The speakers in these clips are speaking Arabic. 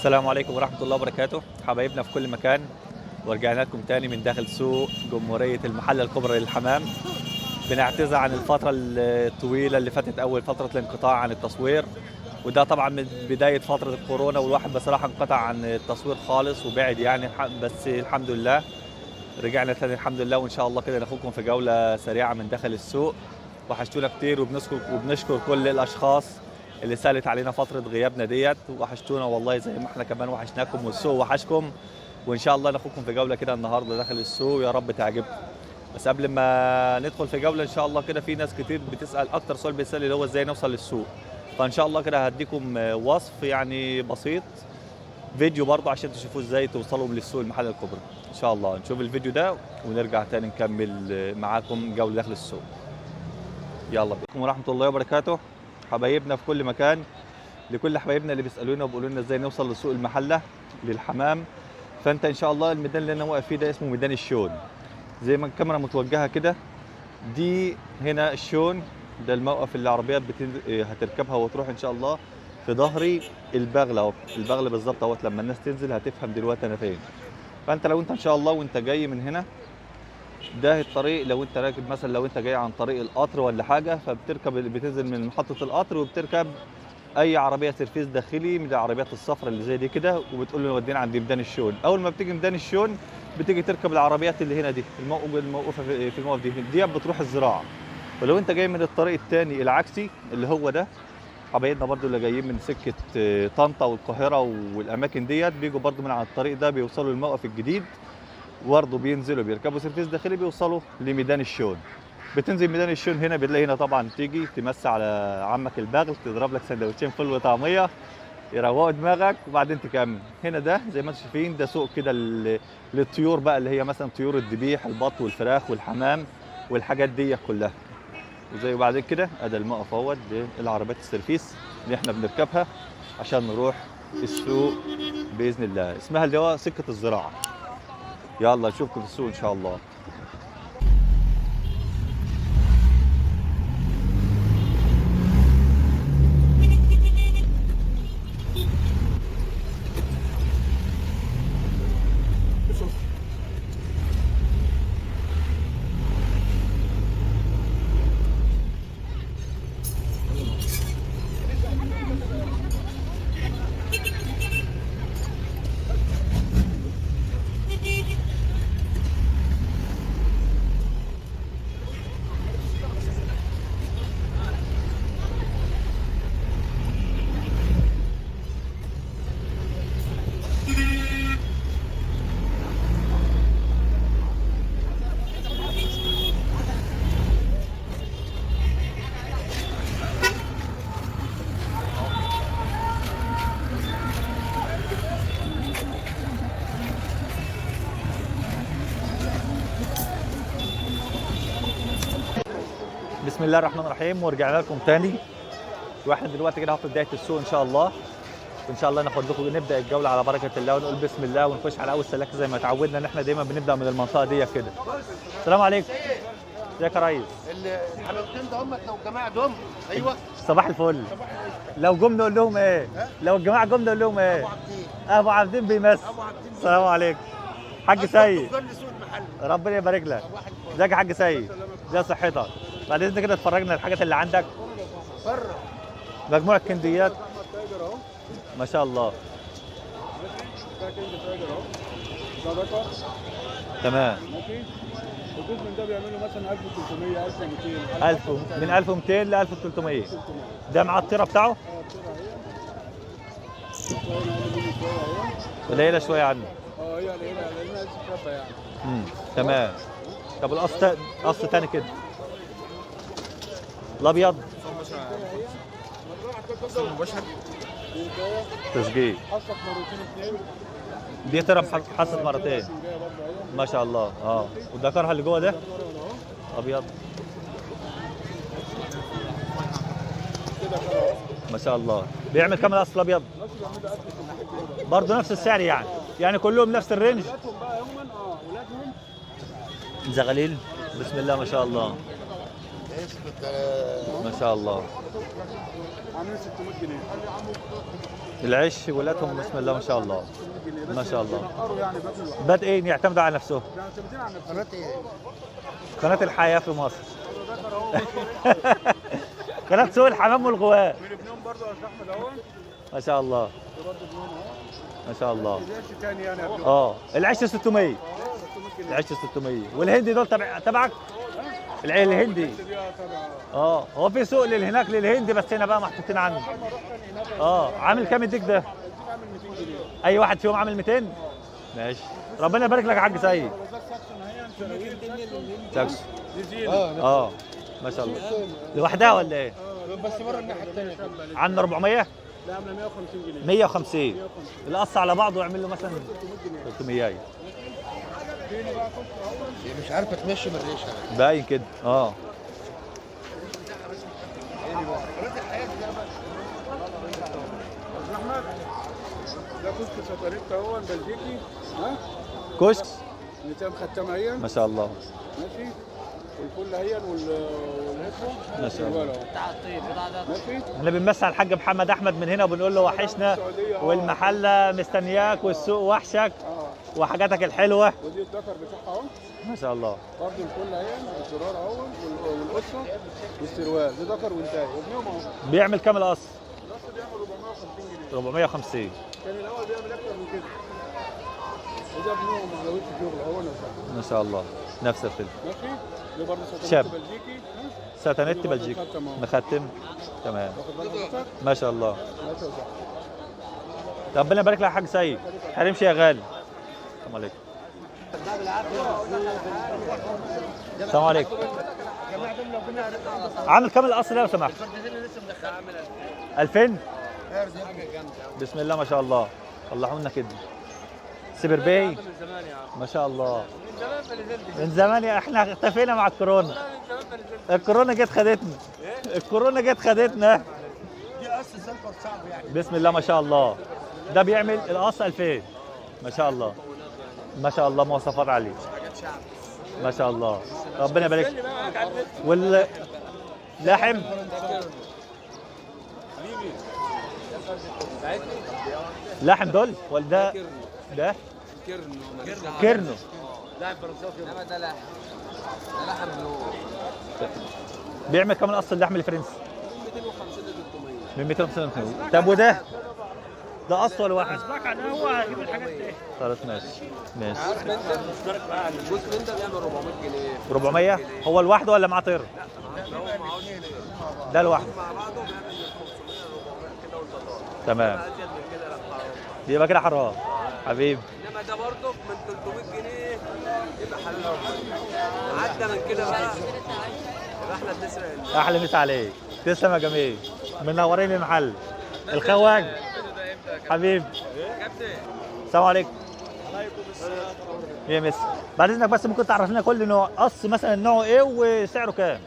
السلام عليكم ورحمة الله وبركاته، حبايبنا في كل مكان. ورجعنا لكم تاني من داخل سوق جمهورية المحلة الكبرى للحمام. بنعتذر عن الفترة الطويلة اللي فاتت، أول فترة الانقطاع عن التصوير، وده طبعا من بداية فترة الكورونا، والواحد بصراحة انقطع عن التصوير خالص وبعد يعني. بس الحمد لله رجعنا تاني الحمد لله، وإن شاء الله كده ناخدكم في جولة سريعة من داخل السوق. وحشتونا كتير، وبنشكر كل الأشخاص اللي سالت علينا فترة غيابنا ديت. وحشتونا والله زي ما احنا كمان وحشناكم، والسوق وحشكم. وان شاء الله ناخدكم في جولة كده النهارده داخل السوق، يا رب تعجبكم. بس قبل ما ندخل في جولة ان شاء الله كده، في ناس كتير بتسأل، اكتر سؤال بيسأل اللي هو ازاي نوصل للسوق. فان شاء الله كده هديكم وصف يعني بسيط، فيديو برضه عشان تشوفوا ازاي توصلوا للسوق المحل الكبرى. ان شاء الله نشوف الفيديو ده ونرجع تاني نكمل معاكم جولة داخل السوق. يلا بكم ورحمة الله وبركاته، حبايبنا في كل مكان. لكل حبايبنا اللي بيسالونا وبيقولوا لنا ازاي نوصل لسوق المحله للحمام، فانت ان شاء الله الميدان اللي انا واقف فيه ده اسمه ميدان الشون، زي ما الكاميرا متوجهه كده. دي هنا الشون، ده الموقف اللي العربيات هتركبها وتروح ان شاء الله في ظهري البغله اهو، البغله بالظبط اهوت. لما الناس تنزل هتفهم دلوقتي انا فين. فانت لو انت ان شاء الله وانت جاي من هنا، ده الطريق. لو انت راكب مثلا، لو انت جاي عن طريق القطر ولا حاجه، فبتركب، بتنزل من محطه القطر وبتركب اي عربيه سيرفيس داخلي من العربيات الصفراء اللي زي دي كده، وبتقول له ودينا عند ميدان الشون. اول ما بتيجي ميدان الشون بتيجي تركب العربيات اللي هنا دي، الموقوفه في الموقف دي بتروح الزراعه. ولو انت جاي من الطريق الثاني العكسي اللي هو ده، حبايبنا برضو اللي جايين من سكه طنطا والقاهره والاماكن ديت، بيجوا برضو من على الطريق ده، بيوصلوا للموقف الجديد، برضه بينزلوا بيركبوا سيرفيس داخلي بيوصلوا لميدان الشون. بتنزل ميدان الشون هنا، بتلاقي هنا طبعا تيجي تمسي على عمك البغل، تضرب لك سندوتشين فول وطعميه يروقوا دماغك، وبعدين تكمل. هنا ده زي ما انتم شايفين ده سوق كده للطيور بقى، اللي هي مثلا طيور الذبيح، البط والفراخ والحمام والحاجات دي كلها. وزي بعدين كده ادي الموقف اهوت للعربيات السيرفيس اللي احنا بنركبها عشان نروح السوق باذن الله. اسمها اللي هو سكه الزراعه. يلا نشوفكم في السوق ان شاء الله. بسم الله الرحمن الرحيم، ورجعنا لكم تاني. واحنا دلوقتي كده في بدايه السوق ان شاء الله. وان شاء الله ناخد لكم نبدا الجوله على بركه الله، ونقول بسم الله ونخش على اول سلاكه زي ما اتعودنا ان احنا دايما بنبدا من المنطقه دي كده. السلام عليكم. ازيك يا ريس؟ الحمامتين ده هم لو الجماعه دول. ايوه صباح الفل. لو جم نقول لهم ايه؟ لو الجماعه جم نقول لهم ايه؟ ابو عابدين بيمثل. السلام عليكم. حاج سيد. ربنا يبارك لك. ازيك يا حاج سيد؟ ازي صحتك؟ بعد اذنك كده اتفرجنا الحاجات اللي عندك. مجموعه كنديات ما شاء الله. تمام. الجزء من ده بيعملوا مثلا 1300 1200 1000 من 1200 ل 1300. ده مع الطيره بتاعه؟ قليله شويه عنه. هي قليله لانها لسه شابه يعني. تمام. طب قص تاني كده الابيض تسجيل حصلت مرتين اثنين. دي ترى حصلت مرتين ما شاء الله. والذكرها اللي جوه ده ابيض ما شاء الله. بيعمل كام الاصل الابيض؟ برضه نفس السعر يعني كلهم نفس الرينج. زغاليل بسم الله ما شاء الله. ما شاء الله. عاملين 600 جنيه. العيش ولادهم بسم الله ما شاء الله. ما شاء الله. بينقروا يعني باكل لوحدهم. بادئين يعتمدوا على نفسهم. معتمدين على نفسهم. قناه ايه؟ قناة الحياة في مصر. قناة سوق الحمام والغواء. من ابنهم برضه يا استاذ احمد اهو. ما شاء الله. ده برضه ابنهم اهو. ما شاء الله. زيش تاني يعني قبل العيش 600. 600 جنيه. العيش 600 والهندي دول تبعك؟ الهندي. دي تبع هو في سوق هناك للهندي بس هنا بقى محطوطين عنه. عامل كام الديك ده؟ عامل 200 جنيه. اي واحد فيهم عامل 200؟ ماشي. ربنا يبارك لك يا حاج سيد. ساكسون. دي زينه. ما شاء الله. لوحدها ولا ايه؟ بس بره الناحيه الثانيه. عندنا 400؟ لا عامله 150 جنيه. 150. القص على بعضه يعمل له مثلا 300. هي مش عارفه تمشي من الريشه. باين كده. احمد ده كشك سفريت اهو البلجيكي. ها كشك اللي تم ختمه اهي. ما شاء الله. ماشي. والفل اهي والهفه. ما شاء الله. ماشي. احنا بنمسي على الحاج محمد احمد من هنا وبنقول له وحشنا والمحله مستنياك والسوق وحشك وحاجاتك الحلوه. ودي الذكر بتاعها اهو. ما شاء الله. برضه الفل اهي الزرار اهو والقصه والسروال ده ذكر وانتهى وابنهم اهو. بيعمل كام القص؟ القصه بيعمل 450 جنيه. 450. كان الاول بيعمل اكتر من كده. وده ابنهم ما عملوش شغل اهو نفسه. ما شاء الله. نفس الفيلم. ماشي. ده برضه شاب. ساتانيت بلجيكي. ساتانيت بلجيكي. مختم. تمام. واخد بالك حضرتك؟ ما شاء الله. ماشي يا صاحبي. ربنا يبارك لك يا حاج سيد. حرمش يا غالي. السلام عليكم. السلام عليكم. عامل كام القصر ده لو سمحت؟ 2000. بسم الله ما شاء الله. طلعوا لنا كده. سيبر باي. ما شاء الله. من زمان احنا اختفينا مع الكورونا. الكورونا جت خدتنا. الكورونا جت خدتنا. دي قص سلفر صعب يعني. بسم الله ما شاء الله. ده بيعمل القص 2000. ما شاء الله. ما شاء الله مواصفات عليه. ما شاء الله. ربنا يبارك. واللحم لحم دول ولا ده؟ ده كيرنو. لاعب فرنساوي. انما ده لحم. ده لحم بلو. بيعمل كام القص اللحم الفرنسي؟ 250 ل 300. من 250 ل 300. طب وده؟ ده قص ولا واحد؟ هو هجيب الحاجات دي. خلاص ماشي. ماشي. عارف انت مشترك معاه الجزء من ده بيعمل 400 جنيه. 400 هو لوحده ولا مع طير؟ لو معهوش ده لوحده. مع بعضه بيعمل من 500 ل 400 كده والبطاطا. تمام. ازيد من كده لا حرام. يبقى كده حرام حبيبي. انما ده برضه من 300 جنيه يبقى حلال. عدى من كده بقى يبقى احنا بنسرق. احلى مسا عليك. تسلم يا جميل. منورين المحل. الخواج حبيبي. السلام عليكم. يا مس بعد اذنك بس ممكن تعرف لنا كل نوع قص مثلا نوعه ايه وسعره كام؟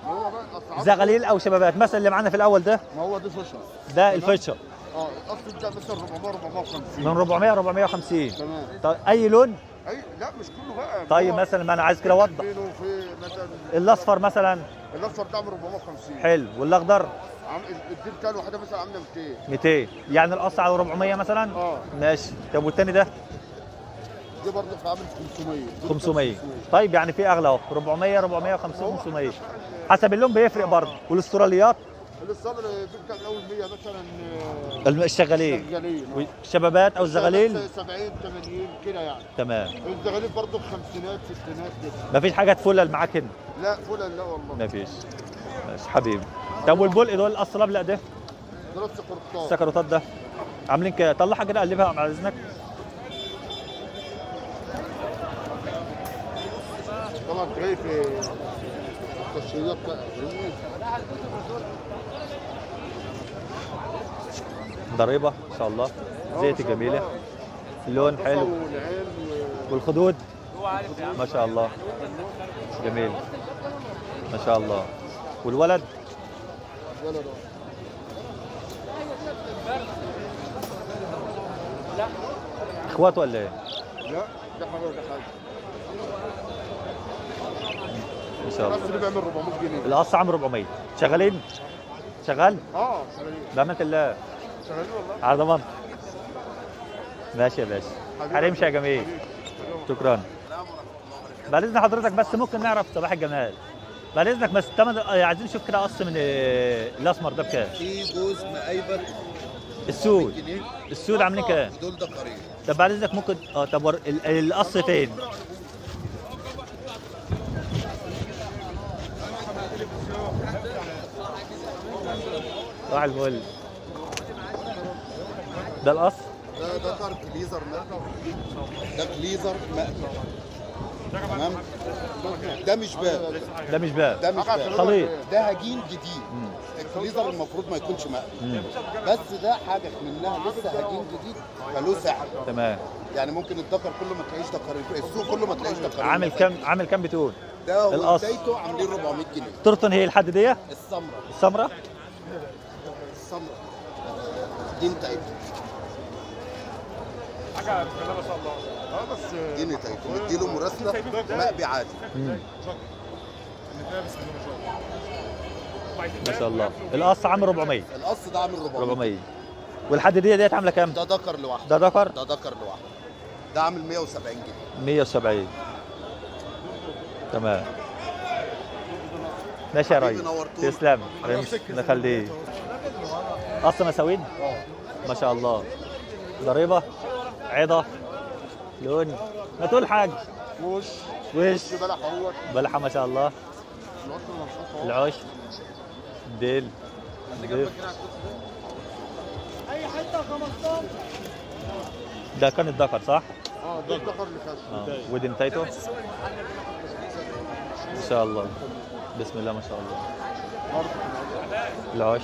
هو بقى أسعار. زغاليل او شبابات مثلا اللي معانا في الاول ده. ما هو ده فشل. ده الفيتشر الاصل ده مثلا 400 450. من 400 450. تمام. طيب اي لون؟ اي لا مش كله بقى. طيب هو مثلا ما انا عايز كده اوضح. في مثلا الاصفر مثلا الاصفر ده عامل 450. حلو والاخضر الديل بتاع الواحده مثلا عامله 200. 200 يعني القص على 400 مثلا. ماشي. طب والتاني ده؟ دي برضه عامل 500. 500. طيب يعني في اغلى اهو 400 450 500 حسب اللون بيفرق برضه. والاستراليات الصبر بيبدا من اول 100 مثلا. الشغالين الزغاليل والشبابات او الزغاليل 70 80 كده يعني. تمام. الزغاليل برضه بخمسينات ستينات كده. مفيش حاجه تفلل معاك هنا؟ لا فلل لا والله. مفيش. ماشي حبيبي. طب والبلق دول القص الابيض ده؟ دراسه سكروتات. السكروتات ده عاملين كده. طلعها كده قلبها مع اذنك. طبعا جاي في التصويرات بقى فاهمني؟ ضريبه ان شاء الله. زيت جميله. اللون حلو. والعين والخدود ما شاء الله جميل. ما شاء الله. والولد ولا اخوات ولا ايه؟ لا ده حاجه وده حاجه. ما شاء الله. الناس اللي بيعمل 400 جنيه. القص عامل 400. شغالين؟ شغال؟ شغالين. بأمانة الله. شغالين والله. على ضمانتك. ماشي يا باشا. حريمش يا جميل. شكرا. بعد اذن حضرتك بس ممكن نعرف صباح الجمال. بعد اذنك بس الثمن عايزين نشوف كده قص من الاسمر ده بكام؟ في جوز مقايبر السود. جنيه السود عاملين كام؟ دول دقارين. طب بعد اذنك ممكن طب القص فين؟ صباح الفل. ده القص؟ ده دكر كليزر مقلي. ده كليزر مقلي. تمام. ده مش باب. ده مش باب. ده مش باب. خليط. ده هجين جديد. الكليزر المفروض ما يكونش مقلي. بس ده حاجه منها لسه هجين جديد فله سعر. تمام. يعني ممكن الدكر كله ما تلاقيش دكر، السوق كله ما تلاقيش دكر. عامل كام بتقول؟ ده هو القص. بدايته عاملين 400 جنيه. ترطن هي الحد دي؟ السمره. السمراء؟ السمره دي بتاعتها. حاجه بسم الله ما شاء الله. بس دي نتايته مديله مراسله مقبي عادي. ما شاء الله. القص عامل 400. القص ده عامل 400. 400. والحد ديت عامله كام؟ ده دكر لوحده. ده ذكر؟ ده دكر لوحده. ده عامل 170 جنيه. 170. تمام. ماشي يا ريس. نورتوني. تسلم. نخليه. قص مساوين؟ ما شاء الله. ضريبه؟ عضه؟ لون؟ ما تقول حاجه. وش بلح اهوت. بلحه ما شاء الله. الوقت المنصوص اهو. العش. ديل. ده كان الذكر صح؟ ده الدكر اللي خد. ودي نتايته؟ ما شاء الله. بسم الله ما شاء الله. العش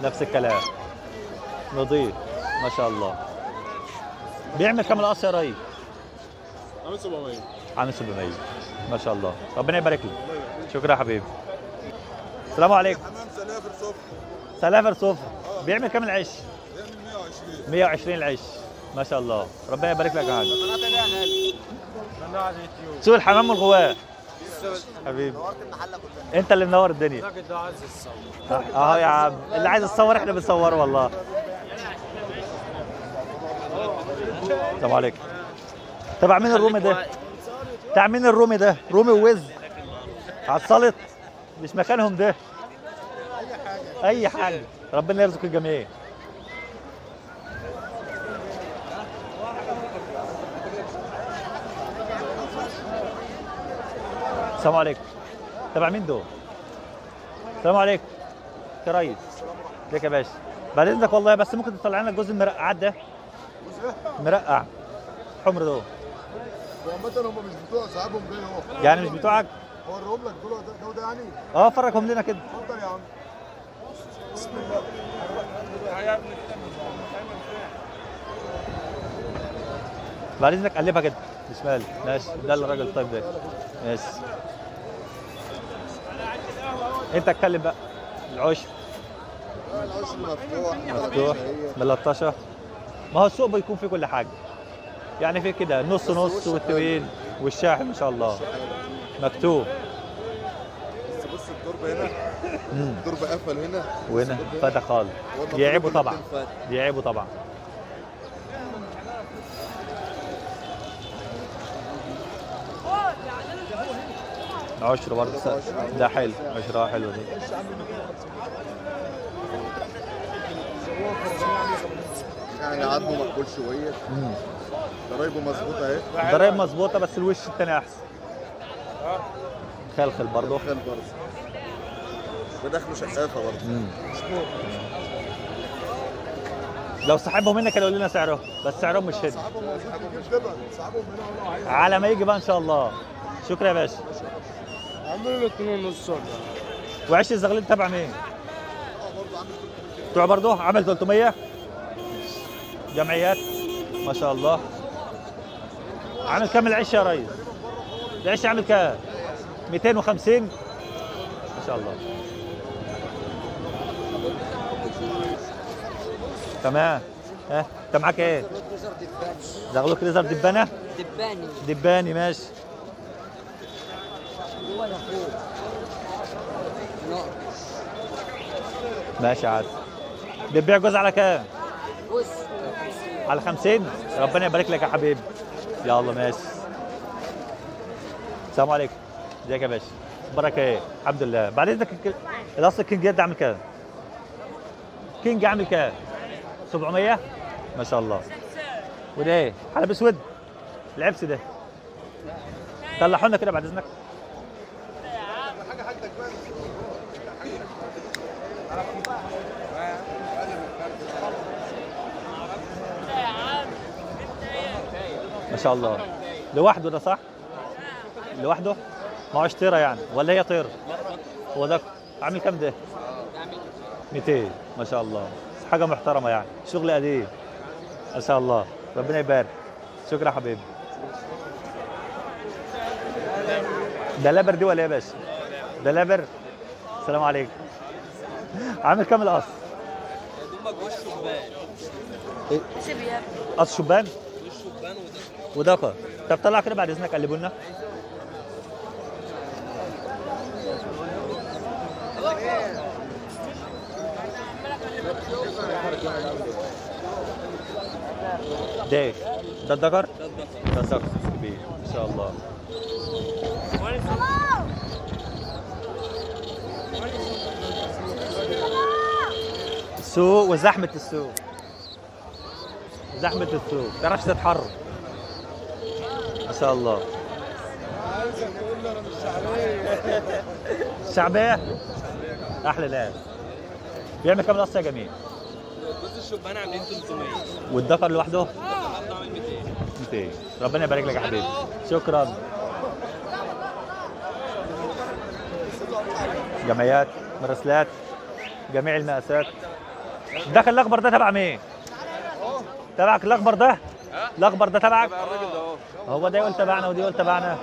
نفس الكلام. نظيف ما شاء الله. بيعمل كام القص يا ريس؟ عامل 700. عامل 700. ما شاء الله. ربنا يبارك لك. شكرا يا حبيبي. السلام عليكم. حمام سلافر صفر. سلافر صفر. بيعمل كام العيش؟ بيعمل 120. 120 العيش. ما شاء الله. ربنا يبارك لك يا حاج. سوق الحمام والغواء. حبيبي انت اللي منور الدنيا. الراجل ده عايز يتصور. اهو يا عم اللي عايز يتصور احنا بنصوره والله. السلام عليكم. تبع مين الرومي ده؟ بتاع مين الرومي ده؟ رومي ووز عالسلط مش مكانهم ده. اي حاجه ربنا يرزق الجميع. السلام عليكم. تبع مين دول؟ السلام عليكم يا ريس. ازيك يا باشا؟ بعد اذنك والله بس ممكن تطلع لنا جزء المرقعات ده؟ مرقع حمر دول. وعامة هم مش بتوع صاحبهم جاي اهو. يعني مش بتوعك؟ اوريهم لك دول ده يعني. فرجهم لنا كده. اتفضل يا عم. بسم الله. بعد اذنك قلبها كده بشمال. ماشي ده الراجل الطيب ده. ماشي. انت اتكلم بقى. العشب العشر مفتوح. مفتوح ملطشه. ما هو السوق بيكون فيه كل حاجه. يعني في كده نص نص والتوين والشاحن ما شاء الله مكتوب. بس بص الضرب هنا. الضرب قفل هنا. وهنا فتح خالص. بيعيبوا طبعا. بيعيبوا طبعا. عشرة برضه ده حلو. عشرة حلوة دي. يعني عظمه مقبول شويه. ضرايبه مظبوطه اهي. ضرايب مظبوطة بس الوش التاني أحسن. خلخل برضه. خل برضه. ودخله شقافه برضه. لو سحبهم منك كانوا لنا سعره بس سعرهم مش هنا. صاحبهم موجود في الجبل. صاحبهم هنا والله عايز. على ما يجي بقى ان شاء الله. شكرا يا باشا. عملوا له 2 ونص. وعيش الزغلول تبع مين؟ بتوع برضه عامل 300 جمعيات ما شاء الله. عامل كام العيش يا ريس؟ العيش عامل كام؟ 250 ما شاء الله. تمام. ها انت معاك ايه؟ زغلول كريزر دبانه؟ دباني ماشي. ماشي عادي. بتبيع جوز على كام؟ بص على 50. ربنا يبارك لك يا حبيبي. يلا ماشي. السلام عليكم. ازيك يا باشا؟ اخبارك ايه؟ الحمد لله. بعد اذنك الاصل الكينج ده عامل كام؟ كينج عامل كام؟ 700؟ ما شاء الله. وده ايه؟ حلب اسود؟ العبس ده. طلعوا لنا كده بعد اذنك. ما شاء الله. لوحده ده صح؟ لوحده؟ ما هوش طيره يعني ولا هي طير؟ هو ده عامل كام ده؟ 200. ما شاء الله. حاجه محترمه يعني، شغل قديم. ما شاء الله. ربنا يبارك. شكرا يا حبيبي. ده لابر دي ولا ايه يا باشا؟ ده لابر. السلام عليكم. عامل كام القص؟ قص شبان؟ ودكر. طب طلع كده بعد اذنك قلبوا لنا. ده ايه؟ ده الدكر؟ ده الدكر كبير ان شاء الله. السوق وزحمة السوق. زحمة السوق، ما تعرفش تتحرك. ما شاء الله. الشعبية أحلى ناس. بيعمل كام القصة يا جميل؟ جوز الشبان عاملين 300. والدكر لوحده؟ النهارده عامل 200. 200. ربنا يبارك لك يا حبيبي. شكرا. جمعيات، مراسلات، جميع المقاسات. الدخل الأخضر ده تبع مين؟ تبعك الأخضر ده؟ الأخضر ده تبعك؟ الراجل ده اهو. هو ده يقول تبعنا ودي يقول تبعنا.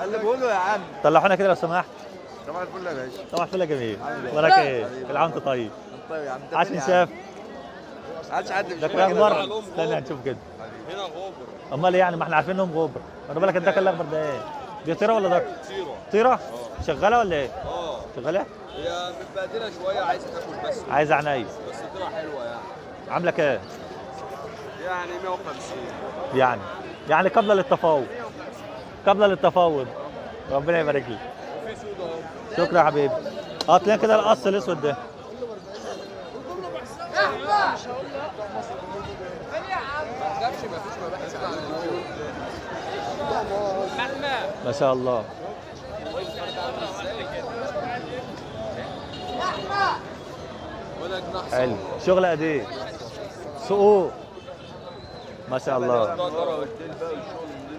اللي بقوله يا عم. طلعونا كده لو سمحت. طبعا الفل يا باشا. طبعا الفل يا جميل. وراك ايه؟ كل عام وانت طيب. طيب يا عم عاش نشاف. عادش حد ده كده اخضر. استنى هنشوف كده. هنا غوبر. امال ايه يعني؟ ما احنا عارفين انهم غوبر. خلي بالك الدكه الاخضر ده ايه؟ دي طيره ولا دكه؟ طيره. شغاله ولا ايه؟ شغاله؟ هي متبهدله شويه عايزه تاكل بس. عايزه عناية. بس طلع حلوه يعني. عامله كام؟ يعني 150. يعني قابله للتفاوض. قابله للتفاوض. ربنا يبارك لك. وفي سود اهو. شكرا يا حبيبي. تلاقي كده القص الاسود ده. ما شاء الله. حلو. شغل قديم. سقوق. ما شاء الله.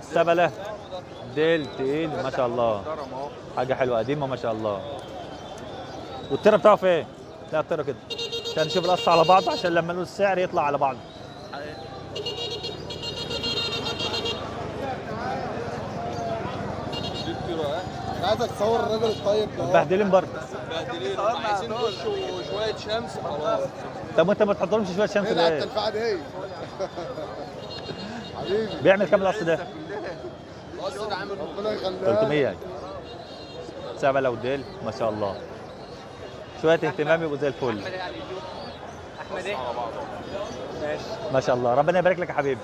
سبله. ديل تقيل ما شاء الله. حاجه حلوه قديمه ما شاء الله. والتيره بتاعه فين؟ لا التيره كده عشان نشوف القص على بعضه، عشان لما نقول السعر يطلع على بعضه. انا عايزك تصور الراجل الطيب ده. مبهدلين برضه. مبهدلين عايزين وش وشويه شمس خلاص. طب وانت ما تحطلهمش شويه شمس ايه ده ليه؟ التلفعه دي هي. حبيبي بيعمل كام القص ده؟ القص ده عامل ربنا يخليك. 300. سبله وديل ما شاء الله. شويه اهتمام يبقوا زي الفل. احمد ايه؟ ما شاء الله. ربنا يبارك لك يا حبيبي.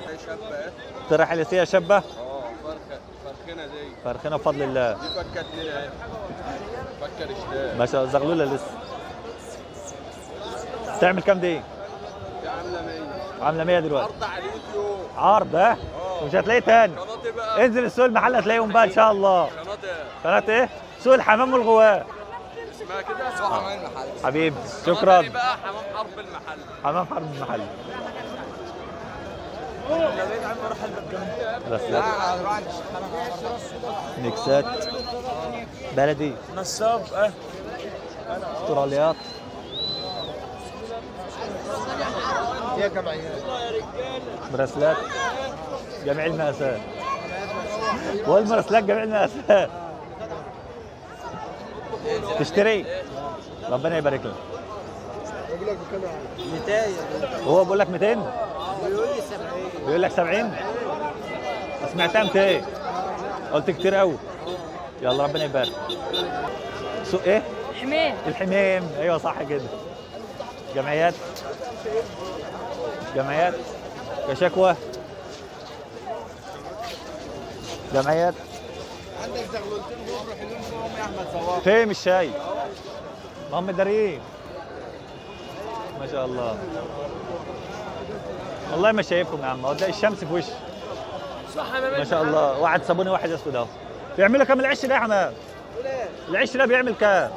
هي شابه ايه؟ طيره حليسيه شابه. فرخنه دي. فرخنا بفضل الله. دي فكت ليه اهي. فكر اشتاق. ما شاء الله. زغلوله لسه. تعمل كام دي؟ دي عامله 100. عامله 100 دلوقتي. عرض على اليوتيوب. عرض ها؟ مش هتلاقيه تاني. قناتي بقى. انزل السوق المحل هتلاقيهم بقى ان شاء الله. قناتي قناه ايه؟ سوق الحمام والغواء. اسمها كده سوق حمام المحل. حبيبي قناتي شكرا. بقى حمام حرب المحل. حمام حرب المحل. رسلات. ميكسات. بلدي. نصاب اه استراليات. يا جمعيات. مراسلات. جميع المقاسات. والمراسلات جميع المقاسات. تشتري. ربنا يبارك لك. بقول لك بكام يا عم؟ هو بيقول لك 200؟ بيقول لي 70. بيقول لك 70؟ سمعتها 200. قلت كتير قوي. يلا ربنا يبارك. سوق ايه؟ حمام. الحمام. ايوه صح كده. جمعيات جمعيات كشكوى جمعيات. عندك زغلولتين بكره حلوين فيهم يا احمد صواب. فين مش شايف؟ ما هم مداريين ما شاء الله. والله ما شايفهم يا عم، هو تلاقي الشمس في وشي. صح انا ما شاء الله، واحد صابوني واحد اسود اهو. بيعملوا كام العش ده يا حمام؟ العش ده بيعمل كام؟